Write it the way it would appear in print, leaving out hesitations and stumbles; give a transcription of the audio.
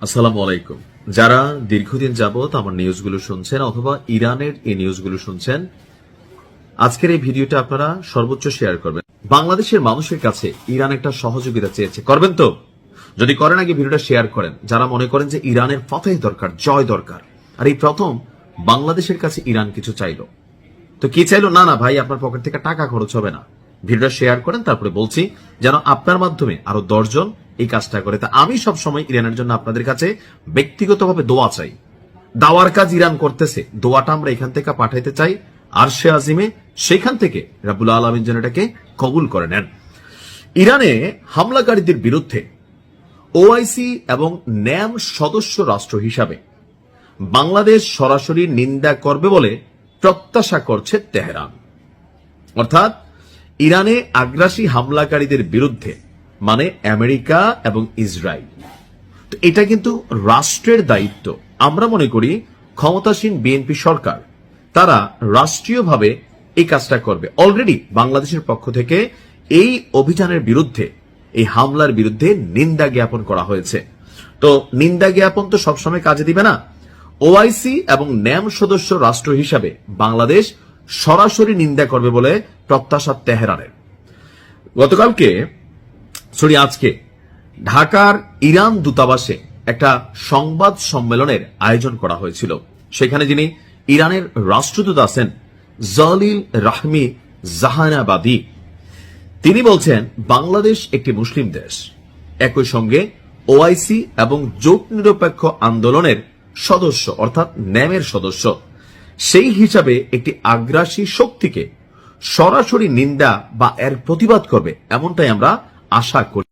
আসসালামু আলাইকুম। যারা দীর্ঘদিন যাবত আমার নিউজগুলো শুনছেন অথবা ইরানের এই নিউজগুলো শুনছেন, আজকের এই ভিডিওটা আপনারা সর্বোচ্চ শেয়ার করবেন। বাংলাদেশের মানুষের কাছে ইরান একটা সহযোগিতা চেয়েছে, করবেন তো? যদি করেন আগে ভিডিওটা শেয়ার করেন। যারা মনে করেন যে ইরানের ফাতেহ দরকার, জয় দরকার, আর এই প্রথম বাংলাদেশের কাছে ইরান কিছু চাইলো, তো কি চাইলো? না না ভাই, আপনার পকেট থেকে টাকা খরচ হবে না, ভিডিওটা শেয়ার করেন। তারপরে বলছি যেন আপনার মাধ্যমে আরো 10 জন এই কাজটা করে। তা আমি সব সময় ইরানের জন্য আপনাদের কাছে ব্যক্তিগতভাবে দোয়া চাই। দাওয়ার কাজ ইরান করতেছে, দোয়াটা আমরা এখান থেকে পাঠাইতে চাই আরশে আজিমে, সেখান থেকে রাব্বুল আলামিন যেন এটাকে কবুল করে নেন। ইরানে হামলাকারীদের বিরুদ্ধে ওআইসি এবং ন্যাম সদস্য রাষ্ট্র হিসাবে বাংলাদেশ সরাসরি নিন্দা করবে বলে প্রত্যাশা করছে তেহরান। অর্থাৎ ইরানে আগ্রাসী হামলাকারীদের বিরুদ্ধে মানে আমেরিকা এবং ইসরায়েল, তো এটা কিন্তু রাষ্ট্রের দায়িত্ব। আমরা মনে করি ক্ষমতাসীন বিএনপি সরকার তারা রাষ্ট্রীয়ভাবে এই কাজটা করবে। অলরেডি বাংলাদেশের পক্ষ থেকে এই অভিযানের বিরুদ্ধে, এই হামলার বিরুদ্ধে নিন্দা জ্ঞাপন করা হয়েছে। তো নিন্দা জ্ঞাপন তো সবসময় কাজে দিবে না। ওআইসি এবং ন্যাম সদস্য রাষ্ট্র হিসাবে বাংলাদেশ সরাসরি নিন্দা করবে বলে প্রত্যাশা তেহরানের। আজকে ঢাকার ইরান দূতাবাসে একটা সংবাদ সম্মেলনের আয়োজন করা হয়েছিল। সেখানে যিনি ইরানের রাষ্ট্রদূত আছেন জলিল রাহমি জাহানাবাদী, তিনি বলছেন বাংলাদেশ একটি মুসলিম দেশ, একই সঙ্গে ওআইসি এবং জোট নিরপেক্ষ আন্দোলনের সদস্য অর্থাৎ ন্যামের সদস্য। সেই হিসাবে একটি আগ্রাসী শক্তিকে সরাসরি নিন্দা বা এর প্রতিবাদ করবে, এমনটাই আমরা আশা করি।